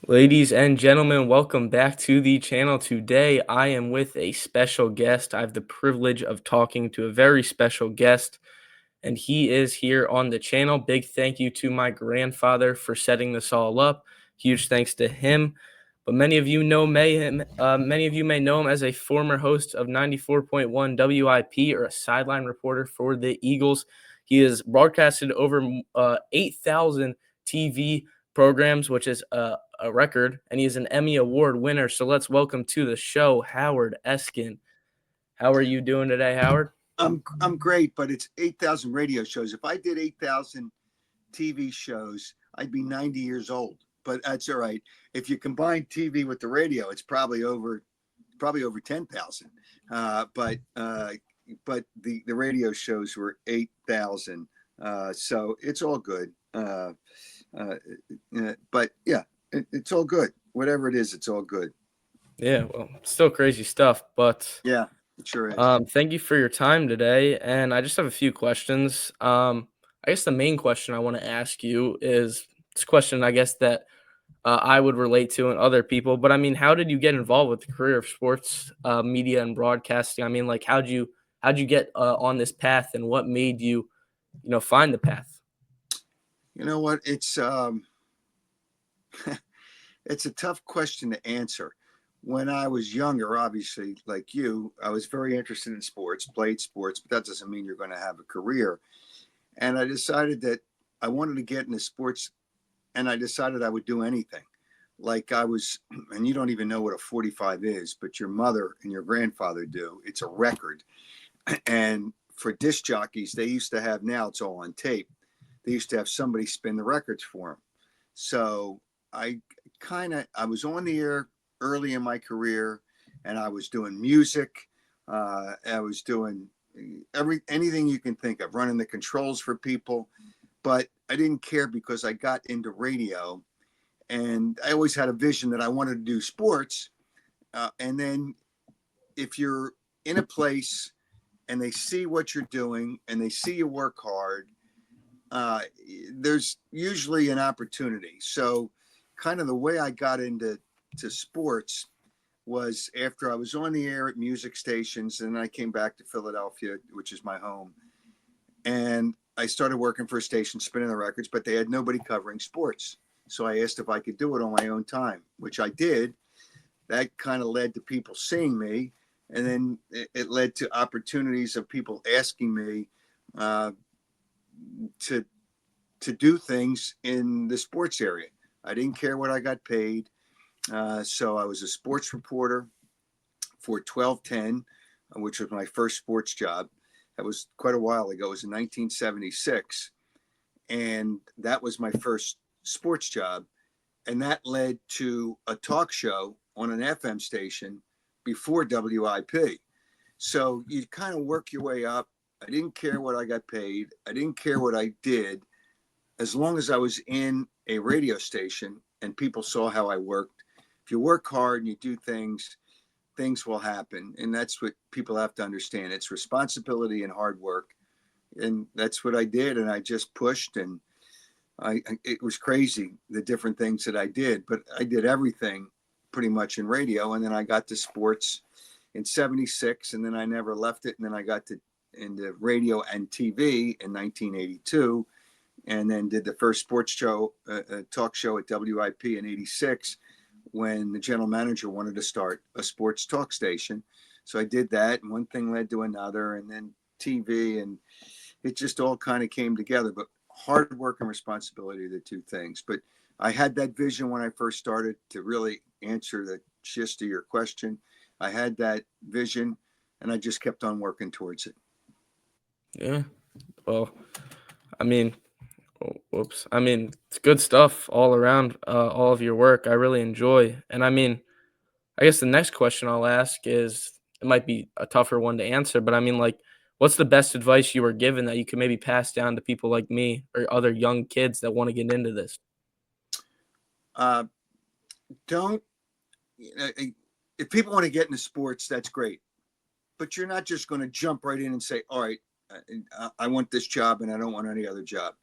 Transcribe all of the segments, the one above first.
Ladies and gentlemen, welcome back to the channel. Today, I am with a special guest. I have the privilege of talking to a very special guest, and he is here on the channel. Big thank you to my grandfather for setting this all up. Huge thanks to him. But many of you may know him as a former host of 94.1 WIP or a sideline reporter for the Eagles. He has broadcasted over 8,000 TV programs, which is a record, and he is an Emmy Award winner. So let's welcome to the show Howard Eskin. How are you doing today, Howard? I'm great, but it's 8,000 radio shows. If I did 8,000 TV shows, I'd be 90 years old. But that's all right. If you combine TV with the radio, it's probably over 10,000. But the radio shows were 8,000. So it's all good. But yeah, it's all good. Whatever it is, it's all good. Yeah, well, still crazy stuff, but Yeah, it sure is. thank you for your time today. And I just have a few questions. I guess the main question I want to ask you is this question, I guess, that I would relate to and other people. But I mean, how did you get involved with the career of sports media and broadcasting? I mean, like, how'd you get on this path, and what made you, find the path? You know what? It's a tough question to answer. When I was younger, obviously, like you, I was very interested in sports, played sports, but that doesn't mean you're going to have a career. And I decided that I wanted to get into sports, and I decided I would do anything. Like I was, and you don't even know what a 45 is, but your mother and your grandfather do. It's a record. And for disc jockeys, they used to have, now it's all on tape, they used to have somebody spin the records for them. So I I was on the air early in my career, and I was doing music. I was doing anything you can think of, running the controls for people. But I didn't care because I got into radio, and I always had a vision that I wanted to do sports. And then if you're in a place and they see what you're doing and they see you work hard, uh, there's usually an opportunity. So, kind of the way I got into sports was after I was on the air at music stations, and I came back to Philadelphia, which is my home, and I started working for a station spinning the records, but they had nobody covering sports. So I asked if I could do it on my own time, which I did. That kind of led to people seeing me, and then it led to opportunities of people asking me uh, to do things in the sports area. I didn't care what I got paid. So I was a sports reporter for 1210, which was my first sports job. That was quite a while ago. It was in 1976. And that was my first sports job. And that led to a talk show on an FM station before WIP. So you kind of work your way up. I didn't care what I got paid. I didn't care what I did, as long as I was in a radio station and people saw how I worked. If you work hard and you do things, things will happen. And that's what people have to understand. It's responsibility and hard work. And that's what I did. And I just pushed, and it was crazy, the different things that I did, but I did everything pretty much in radio. And then I got to sports in 76, and then I never left it. And then I got to into radio and TV in 1982, and then did the first sports show, talk show at WIP in 86, when the general manager wanted to start a sports talk station. So I did that, and one thing led to another, and then TV, and it just all kind of came together. But hard work and responsibility are the two things. But I had that vision when I first started, to really answer the gist of your question. I had that vision, and I just kept on working towards it. Yeah. Well, I mean, whoops. I mean, it's good stuff all around, all of your work. I really enjoy. And I mean, I guess the next question I'll ask is, it might be a tougher one to answer, but I mean, like, what's the best advice you were given that you could maybe pass down to people like me or other young kids that want to get into this? Uh, don't, if people want to get into sports, that's great. But you're not just going to jump right in and say, all right, I want this job and I don't want any other job.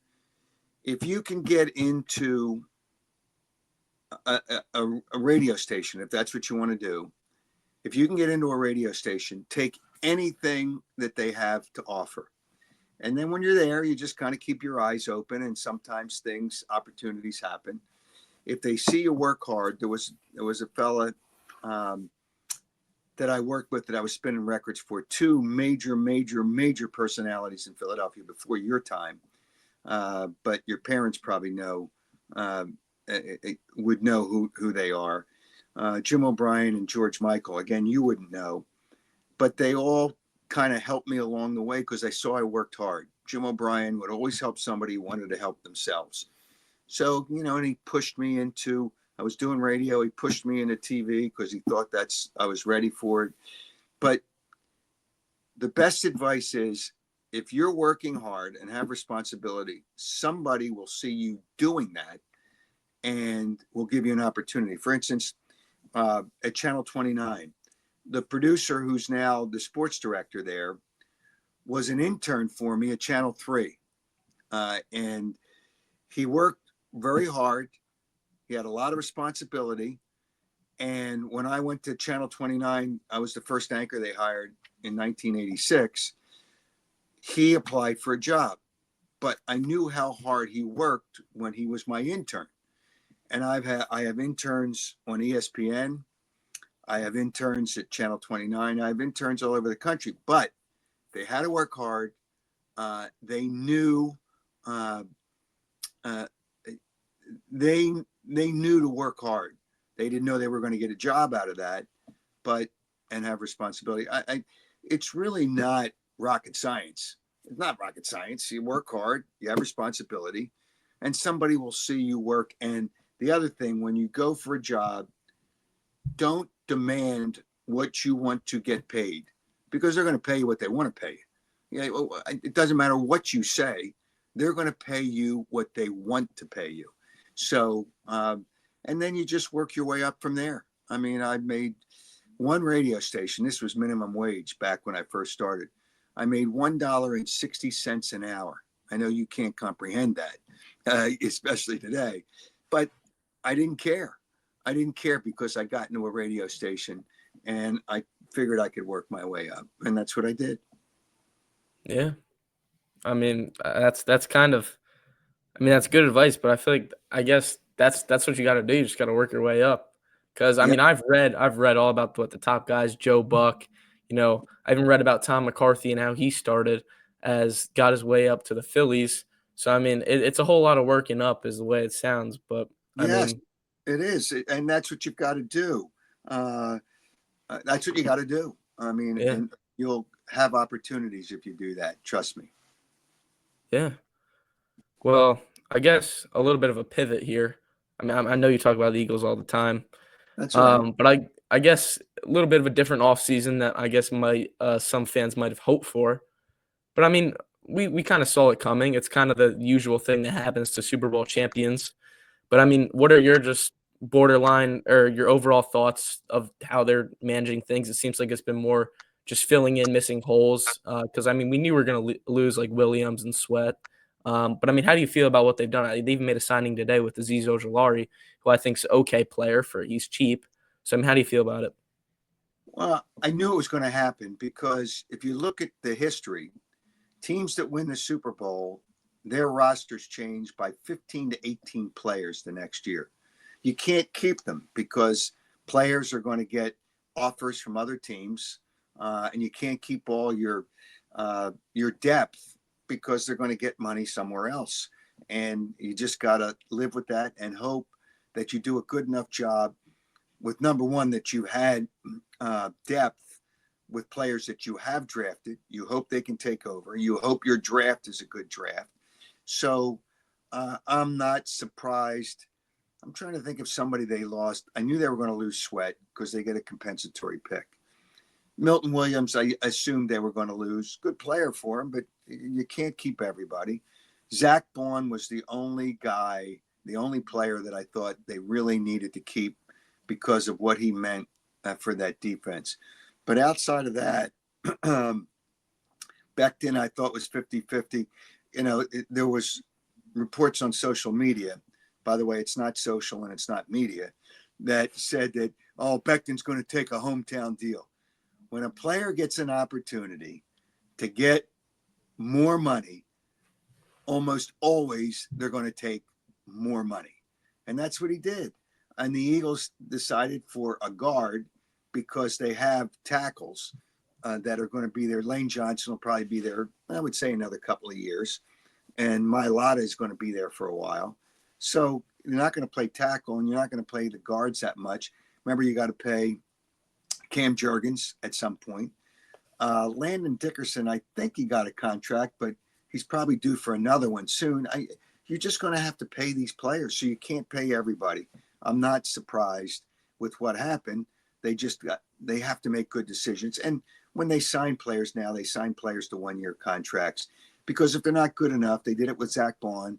If you can get into a radio station, if that's what you want to do, if you can get into a radio station, take anything that they have to offer. And then when you're there, you just kind of keep your eyes open, and sometimes opportunities happen. If they see you work hard, there was a fella um, that I worked with that I was spinning records for, two major personalities in Philadelphia before your time. But your parents probably um, would know who they are. Jim O'Brien and George Michael. Again, you wouldn't know, but they all kind of helped me along the way because I saw I worked hard. Jim O'Brien would always help somebody who wanted to help themselves. So, and he pushed me into, I was doing radio. He pushed me into TV because he thought I was ready for it. But the best advice is if you're working hard and have responsibility, somebody will see you doing that and will give you an opportunity. For instance, at Channel 29, the producer who's now the sports director there was an intern for me at Channel 3. And he worked very hard. He had a lot of responsibility. And when I went to Channel 29, I was the first anchor they hired in 1986. He applied for a job, but I knew how hard he worked when he was my intern. And I have interns on ESPN. I have interns at Channel 29. I have interns all over the country, but they had to work hard. They knew uh, uh, they knew to work hard. They didn't know they were going to get a job out of that, and have responsibility. It's really not rocket science. It's not rocket science. You work hard, you have responsibility, and somebody will see you work. And the other thing, when you go for a job, don't demand what you want to get paid, because they're going to pay you what they want to pay you. It doesn't matter what you say. They're going to pay you what they want to pay you. So, and then you just work your way up from there. I mean, I made one radio station. This was minimum wage back when I first started. I made $1.60 an hour. I know you can't comprehend that, especially today, but I didn't care. I didn't care because I got into a radio station and I figured I could work my way up, and that's what I did. Yeah. I mean, that's kind of, I mean, that's good advice, but I feel like I guess that's what you got to do. You just got to work your way up. Because I Yeah. mean, I've read all about what the top guys, Joe Buck. I even read about Tom McCarthy and how he started as got his way up to the Phillies. So I mean, it's a whole lot of working up, is the way it sounds. But I Yes, mean, it is. And that's what you've got to do. Uh, that's what you got to do. I mean, yeah, and you'll have opportunities if you do that. Trust me. yeah. Well, I guess a little bit of a pivot here. I mean, I know you talk about the Eagles all the time. That's right. But I guess a little bit of a different offseason that I guess might some fans might have hoped for. But I mean, we kind of saw it coming. It's kind of the usual thing that happens to Super Bowl champions. But I mean, what are your just borderline or your overall thoughts of how they're managing things? It seems like it's been more just filling in missing holes. Because I mean, we knew we were going to lose like Williams and Sweat. But I mean, how do you feel about what they've done? They even made a signing today with Azeez Ojulari, who I think is an okay player he's cheap. So I mean, how do you feel about it? Well, I knew it was going to happen because if you look at the history, teams that win the Super Bowl, their rosters change by 15 to 18 players the next year. You can't keep them because players are going to get offers from other teams, and you can't keep all your depth because they're going to get money somewhere else. And you just got to live with that and hope that you do a good enough job with, number one, that you had depth with players that you have drafted. You hope they can take over. You hope your draft is a good draft. So I'm not surprised. I'm trying to think of somebody they lost. I knew they were going to lose Sweat because they get a compensatory pick. Milton Williams, I assumed they were going to lose. Good player for him, but you can't keep everybody. Zach Bond was the only guy, the only player that I thought they really needed to keep because of what he meant for that defense. But outside of that, back then I thought was 50-50. There was reports on social media by the way, it's not social and it's not media, that said that, oh, Becton's going to take a hometown deal. When a player gets an opportunity to get more money, almost always they're going to take more money. And that's what he did. And the Eagles decided for a guard because they have tackles that are going to be there. Lane Johnson will probably be there, I would say, another couple of years. And Mailata is going to be there for a while. So you're not going to play tackle and you're not going to play the guards that much. Remember, you got to pay Cam Jurgens at some point. Landon Dickerson, I think he got a contract, but he's probably due for another one soon. You're just going to have to pay these players, so you can't pay everybody. I'm not surprised with what happened. They have to make good decisions. And when they sign players now, they sign players to 1-year contracts because if they're not good enough, they did it with Zach Bond.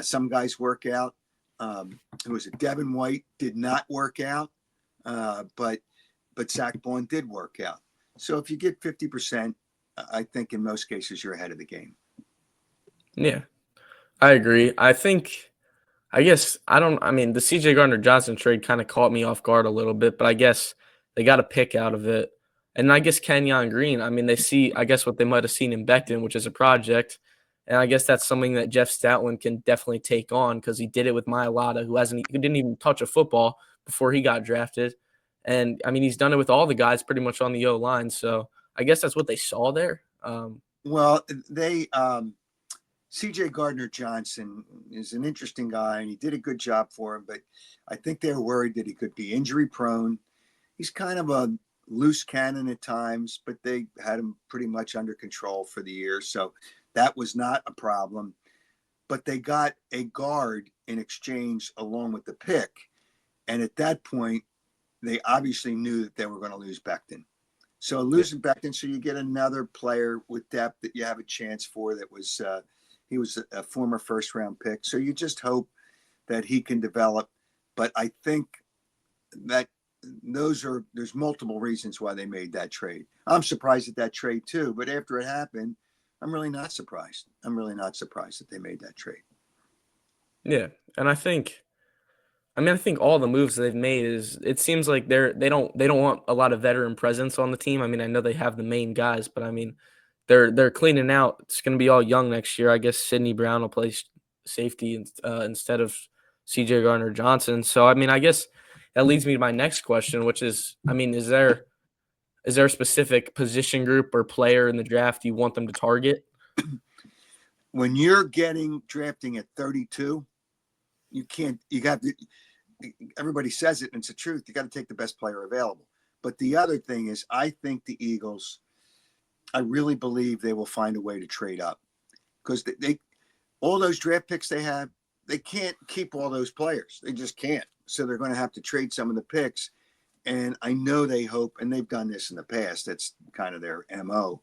Some guys work out. Who was it? Devin White did not work out, but Zach Bond did work out. So if you get 50%, I think in most cases you're ahead of the game. Yeah, I agree. I guess I mean, the CJ Gardner-Johnson trade kind of caught me off guard a little bit, but I guess they got a pick out of it. And I guess Kenyon Green, I mean, they see, I guess, what they might have seen in Becton, which is a project. And I guess that's something that Jeff Stoutland can definitely take on because he did it with Mailata, who didn't even touch a football before he got drafted. And, I mean, he's done it with all the guys pretty much on the O-line. So I guess that's what they saw there. Well, CJ Gardner Johnson is an interesting guy, and he did a good job for him, but I think they were worried that he could be injury prone. He's kind of a loose cannon at times, but they had him pretty much under control for the year. So that was not a problem. But they got a guard in exchange along with the pick. And at that point, they obviously knew that they were going to lose Becton. So losing Becton, so you get another player with depth that you have a chance for that was he was a former first-round pick. So you just hope that he can develop. But I think that there's multiple reasons why they made that trade. I'm surprised at that trade too, but after it happened, I'm really not surprised. I'm really not surprised that they made that trade. Yeah, and I think all the moves they've made is it seems like they don't want a lot of veteran presence on the team. I mean, I know they have the main guys, but I mean, they're cleaning out. It's going to be all young next year. I guess Sidney Brown will play safety instead of CJ Gardner Johnson. So I mean, I guess that leads me to my next question, which is, I mean, is there a specific position group or player in the draft you want them to target? When you're drafting at 32, you got to, everybody says it and it's the truth. You got to take the best player available. But the other thing is, I think the Eagles, I really believe they will find a way to trade up because they all those draft picks they have, they can't keep all those players. They just can't. So they're going to have to trade some of the picks. And I know they hope, and they've done this in the past, that's kind of their MO.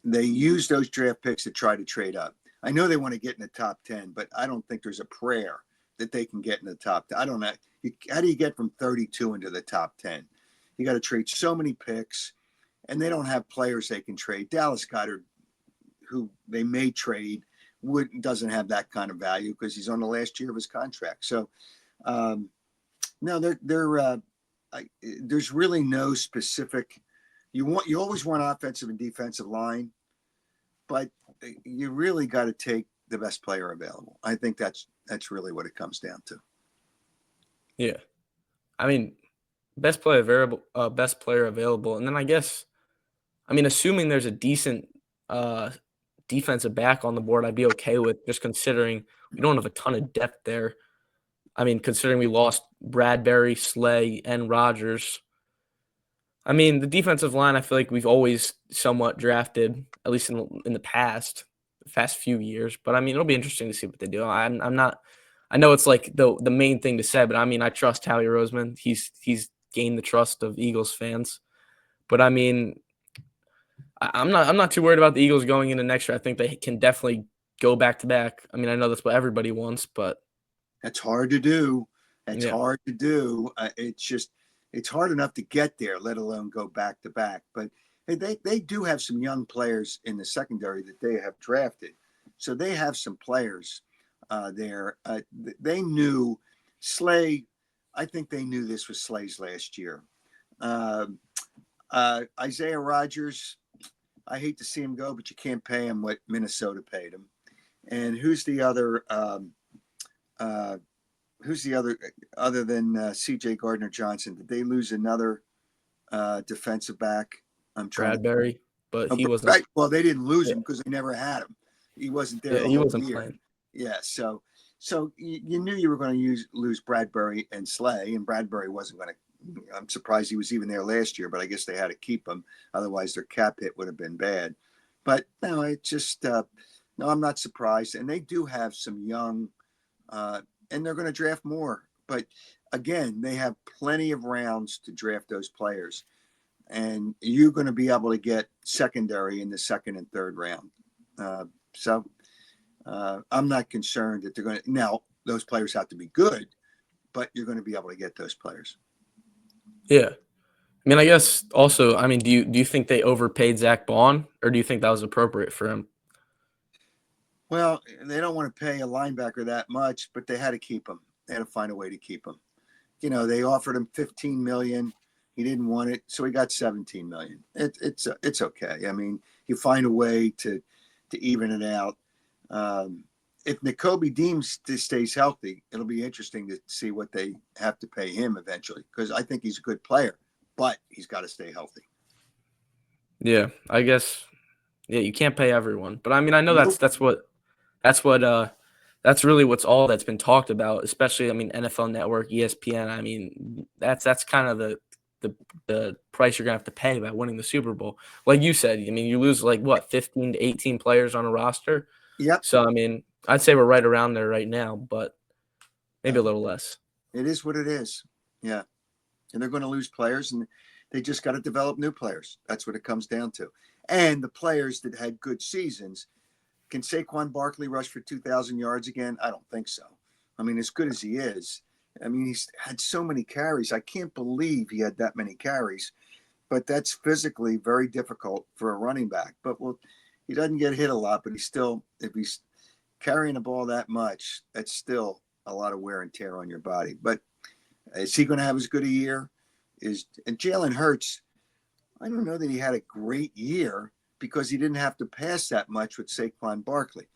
They use those draft picks to try to trade up. I know they want to get in the top 10, but I don't think there's a prayer that they can get in the top 10. I don't know. How do you get from 32 into the top 10? You got to trade so many picks, and they don't have players they can trade. Dallas Goedert, who they may trade, doesn't have that kind of value because he's on the last year of his contract. So, no, there's really no specific. You always want offensive and defensive line, but you really got to take the best player available. I think that's really what it comes down to. Yeah, I mean, best player available, and then I mean, assuming there's a decent defensive back on the board, I'd be okay with just considering we don't have a ton of depth there. I mean, considering we lost Bradbury, Slay, and Rogers. I mean, the defensive line, I feel like we've always somewhat drafted, at least in the past few years. But I mean, it'll be interesting to see what they do. I'm not. I know it's like the main thing to say, but I mean, I trust Howie Roseman. He's gained the trust of Eagles fans. But I mean, I'm not too worried about the Eagles going into next year. I think they can definitely go back to back. I mean, I know that's what everybody wants, but that's hard to do. That's yeah. hard to do. It's hard enough to get there, let alone go back to back. But they do have some young players in the secondary that they have drafted. So they have some players. there. They knew Slay. I think they knew this was Slay's last year. Uh, Isaiah Rodgers. I hate to see him go, but you can't pay him what Minnesota paid him. And who's the other? Uh, who's the other other than C.J. Gardner Johnson? Did they lose another defensive back? I'm trying to. Bradbury, but Oh, he wasn't. right. Well, they didn't lose Yeah, him because they never had him. He wasn't there yeah, the he whole wasn't year. playing. Yeah. So you knew you were going to lose Bradbury and Slay, and Bradbury wasn't going to. I'm surprised he was even there last year, but I guess they had to keep him. Otherwise, their cap hit would have been bad. But no, it just no, I'm not surprised. And they do have some young, and they're going to draft more. But again, they have plenty of rounds to draft those players, and you're going to be able to get secondary in the second and third round. So I'm not concerned that they're going to. Now, those players have to be good, but you're going to be able to get those players. Yeah. I mean, I guess also, I mean, do you think they overpaid Zach Bond, or do you think that was appropriate for him? Well, they don't want to pay a linebacker that much, but they had to keep him. They had to find a way to keep him. They offered him 15 million. He didn't want it, so he got 17 million. It's okay. I mean, you find a way to even it out. If Nakobe Deems stays healthy, it'll be interesting to see what they have to pay him eventually, because I think he's a good player, but he's got to stay healthy. Yeah, I guess. Yeah, you can't pay everyone, but I mean, I know Nope. that's what that's really what's all that's been talked about, especially I mean NFL Network, ESPN. I mean, that's kind of the price you're gonna have to pay by winning the Super Bowl. Like you said, I mean, you lose like what 15 to 18 players on a roster. Yep. So I mean, I'd say we're right around there right now, but maybe a little less. It is what it is. Yeah. And they're going to lose players, and they just got to develop new players. That's what it comes down to. And the players that had good seasons, can Saquon Barkley rush for 2,000 yards again? I don't think so. I mean, as good as he is, I mean, he's had so many carries. I can't believe he had that many carries, but that's physically very difficult for a running back. But well, he doesn't get hit a lot, but he's still, if he's carrying the ball that much, that's still a lot of wear and tear on your body. But is he going to have as good a year? And Jalen Hurts, I don't know that he had a great year because he didn't have to pass that much with Saquon Barkley.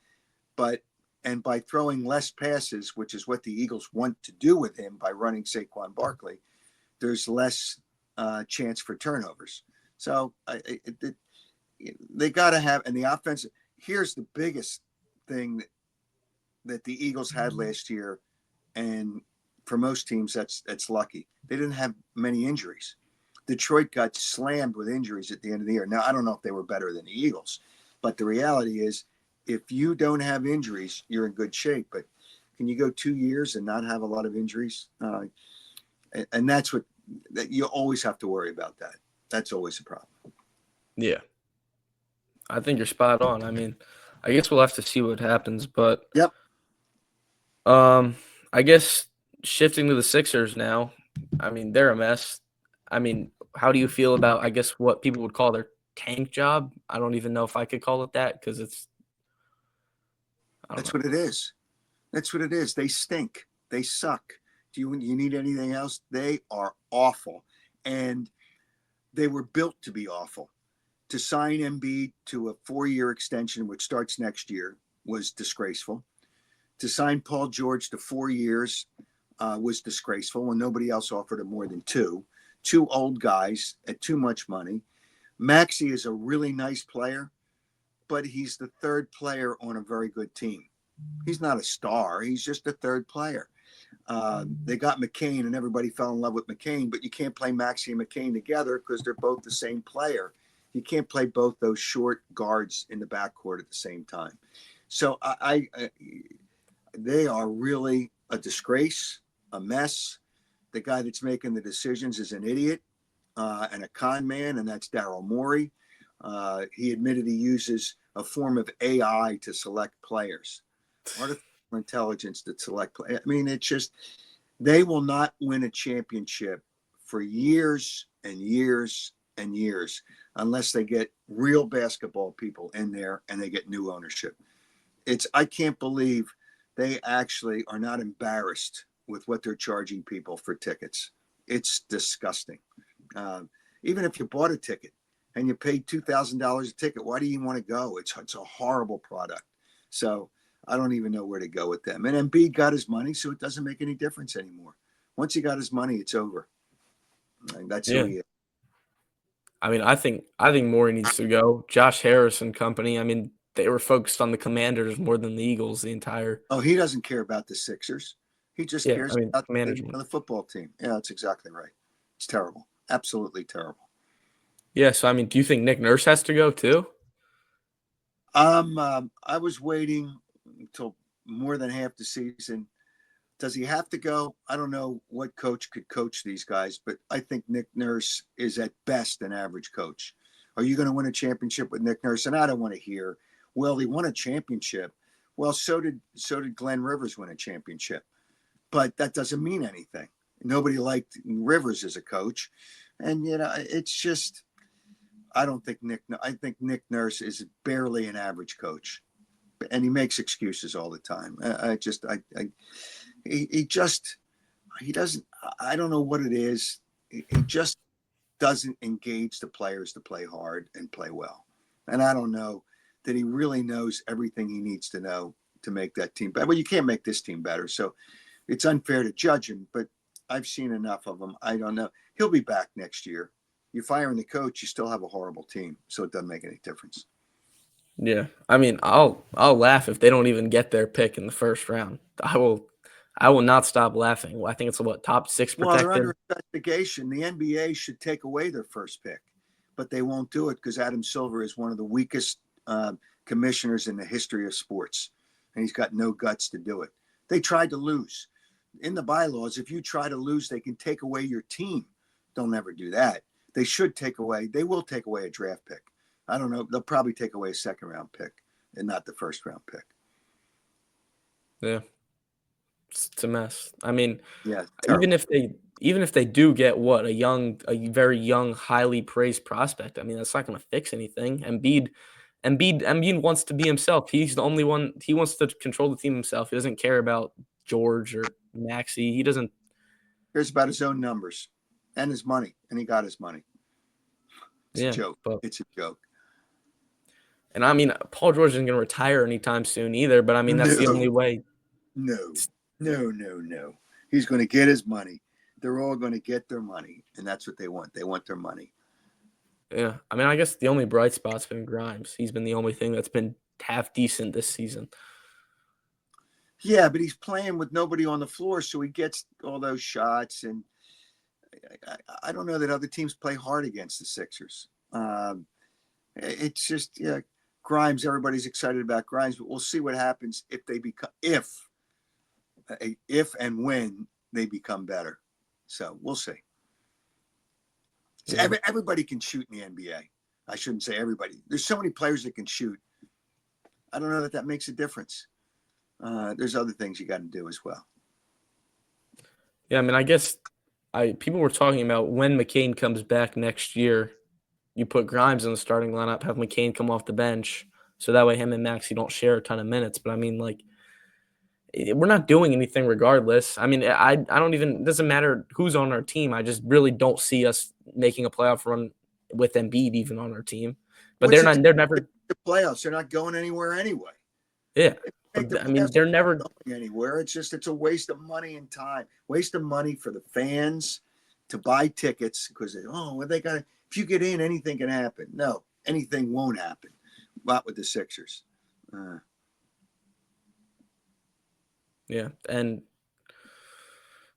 And by throwing less passes, which is what the Eagles want to do with him by running Saquon Barkley, there's less chance for turnovers. So they got to have, and the offense, here's the biggest thing that the Eagles had last year, and for most teams, that's lucky. They didn't have many injuries. Detroit got slammed with injuries at the end of the year. Now, I don't know if they were better than the Eagles, but the reality is if you don't have injuries, you're in good shape. But can you go 2 years and not have a lot of injuries? And that's what that you always have to worry about that. That's always a problem. Yeah, I think you're spot on. I mean, I guess we'll have to see what happens, but Yep. um, I guess shifting to the Sixers now. I mean, they're a mess. I mean, how do you feel about, I guess, what people would call their tank job? I don't even know if I could call it that because I don't That's know. what it is. That's what it is. They stink. They suck. Do you need anything else? They are awful. And they were built to be awful. To sign Embiid to a 4-year extension, which starts next year, was disgraceful. To sign Paul George to 4 years was disgraceful when nobody else offered him more than two. Two old guys at too much money. Maxey is a really nice player, but he's the third player on a very good team. He's not a star. He's just a third player. They got McCain, and everybody fell in love with McCain, but you can't play Maxey and McCain together because they're both the same player. You can't play both those short guards in the backcourt at the same time. So they are really a disgrace, a mess. The guy that's making the decisions is an idiot and a con man, and that's Daryl Morey. He admitted he uses a form of AI to select players, artificial intelligence to select players. I mean, it's just they will not win a championship for years and years and years unless they get real basketball people in there and they get new ownership. I can't believe they actually are not embarrassed with what they're charging people for tickets. It's disgusting. Even if you bought a ticket and you paid $2,000 a ticket, why do you want to go? It's a horrible product. So I don't even know where to go with them. And Embiid got his money, so it doesn't make any difference anymore. Once he got his money, it's over. And that's who Yeah. he is. I mean, I think Morey needs to go. Josh Harris and company. I mean, they were focused on the Commanders more than the Eagles the entire. Oh, he doesn't care about the Sixers. He just Yeah, I cares mean, about Commanders won. the football team. Yeah, that's exactly right. It's terrible. Absolutely terrible. Yeah, so I mean, do you think Nick Nurse has to go too? I was waiting until more than half the season. Does he have to go? I don't know what coach could coach these guys, but I think Nick Nurse is at best an average coach. Are you going to win a championship with Nick Nurse? And I don't want to hear, well, he won a championship. Well, so did Glenn Rivers win a championship, but that doesn't mean anything. Nobody liked Rivers as a coach, and it's just I don't think Nick. I think Nick Nurse is barely an average coach, and he makes excuses all the time. He just he doesn't. I don't know what it is. He just doesn't engage the players to play hard and play well. And I don't know that he really knows everything he needs to know to make that team better. Well, you can't make this team better, so it's unfair to judge him. But I've seen enough of him. I don't know. He'll be back next year. You're firing the coach, you still have a horrible team, so it doesn't make any difference. Yeah, I mean, I'll laugh if they don't even get their pick in the first round. I will not stop laughing. I think it's what top six Well, they're protected. under investigation. The NBA should take away their first pick, but they won't do it because Adam Silver is one of the weakest commissioners in the history of sports, and he's got no guts to do it. They tried to lose. In the bylaws, if you try to lose, they can take away your team. They'll never do that. They will take away a draft pick. I don't know. They'll probably take away a second round pick and not the first round pick. Yeah, it's a mess. I mean, Yeah, even terrible. if they even if they do get a very young, highly praised prospect, I mean, that's not going to fix anything. Embiid wants to be himself. He's the only one. He wants to control the team himself. He doesn't care about George or Maxey. He doesn't. Here's about his own numbers and his money, and he got his money. It's a Yeah, joke. but It's a joke. and I mean, Paul George isn't going to retire anytime soon either. But I mean, that's the only No, way. no, no. He's going to get his money. They're all going to get their money, and that's what they want. They want their money. Yeah, I mean, I guess the only bright spot's been Grimes. He's been the only thing that's been half decent this season. Yeah, but he's playing with nobody on the floor, so he gets all those shots. And I don't know that other teams play hard against the Sixers. It's just, yeah, Grimes. Everybody's excited about Grimes, but we'll see what happens if they become if and when they become better. So we'll see. So Yeah. everybody can shoot in the NBA. I shouldn't say everybody. There's so many players that can shoot. I don't know that makes a difference. There's other things you got to do as well. Yeah, I mean, I guess people were talking about when McCain comes back next year, you put Grimes in the starting lineup, have McCain come off the bench, so that way him and Maxey don't share a ton of minutes. But I mean, like, we're not doing anything regardless. I mean, I don't even. It doesn't matter who's on our team. I just really don't see us making a playoff run with Embiid even on our team. But What's they're it not. They're never. the playoffs? They're not going anywhere anyway. Yeah. Make the I mean, playoffs, they're they're never. not going anywhere. It's a waste of money and time. Waste of money for the fans to buy tickets because they got. If you get in, anything can happen. No, anything won't happen. Not with the Sixers. Yeah, and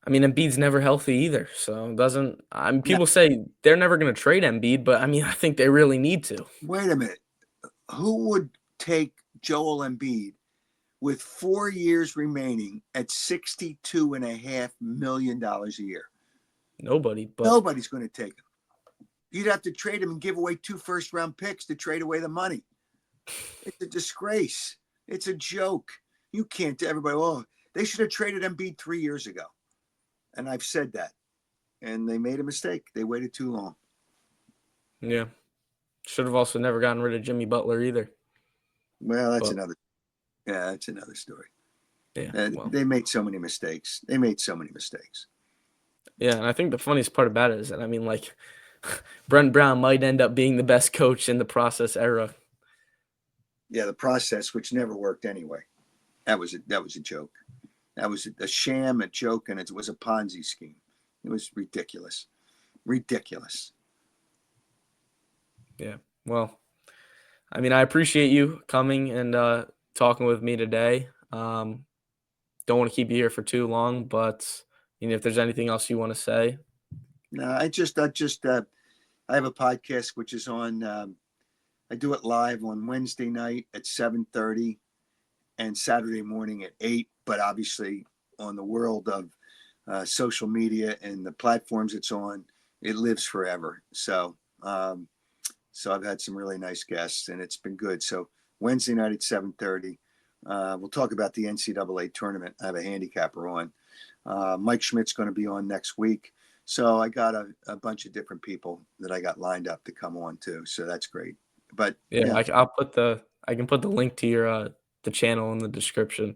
I mean, Embiid's never healthy either, so it doesn't. I mean, Now, people say they're never going to trade Embiid, but I mean, I think they really need to. wait a minute. Who would take Joel Embiid with 4 years remaining at $62.5 million a year? Nobody, but Nobody's going to take him. You'd have to trade him and give away 2 first-round picks to trade away the money. It's a disgrace. It's a joke. You can't. Everybody, they should have traded Embiid 3 years ago, and I've said that. And they made a mistake. They waited too long. yeah, should have also never gotten rid of Jimmy Butler either. Well, that's But another. Yeah, that's another story. Yeah, well, They made so many mistakes. They made so many mistakes. yeah, and I think the funniest part about it is that, I mean, like, Brent Brown might end up being the best coach in the process era. Yeah, the process, which never worked anyway. That was a joke. That was a sham, a joke, and it was a Ponzi scheme. It was ridiculous, ridiculous. Yeah, well, I mean, I appreciate you coming and talking with me today. Don't want to keep you here for too long, but if there's anything else you want to say. No, I have a podcast which is on. I do it live on Wednesday night at 7:30 and Saturday morning at 8. But obviously, on the world of social media and the platforms it's on, it lives forever. So I've had some really nice guests, and it's been good. So Wednesday night at 7:30, we'll talk about the NCAA tournament. I have a handicapper on. Mike Schmidt's going to be on next week. So I got a bunch of different people that I got lined up to come on too. So that's great. But Yeah, yeah, I can put the link to your the channel in the description.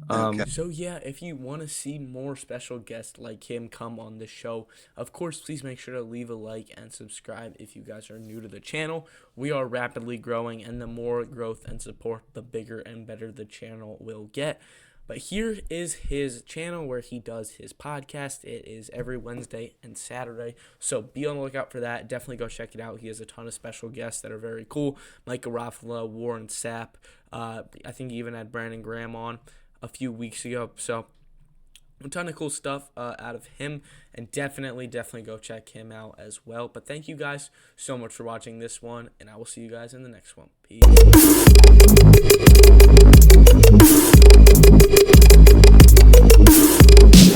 okay. So yeah, if you want to see more special guests like him come on the show, of course, please make sure to leave a like and subscribe if you guys are new to the channel. We are rapidly growing, and the more growth and support, the bigger and better the channel will get. But here is his channel where he does his podcast. It is every Wednesday and Saturday. So be on the lookout for that. Definitely go check it out. He has a ton of special guests that are very cool. Mike Garofalo, Warren Sapp. I think he even had Brandon Graham on a few weeks ago. So a ton of cool stuff out of him, and definitely go check him out as well. But thank you guys so much for watching this one, and I will see you guys in the next one. Peace.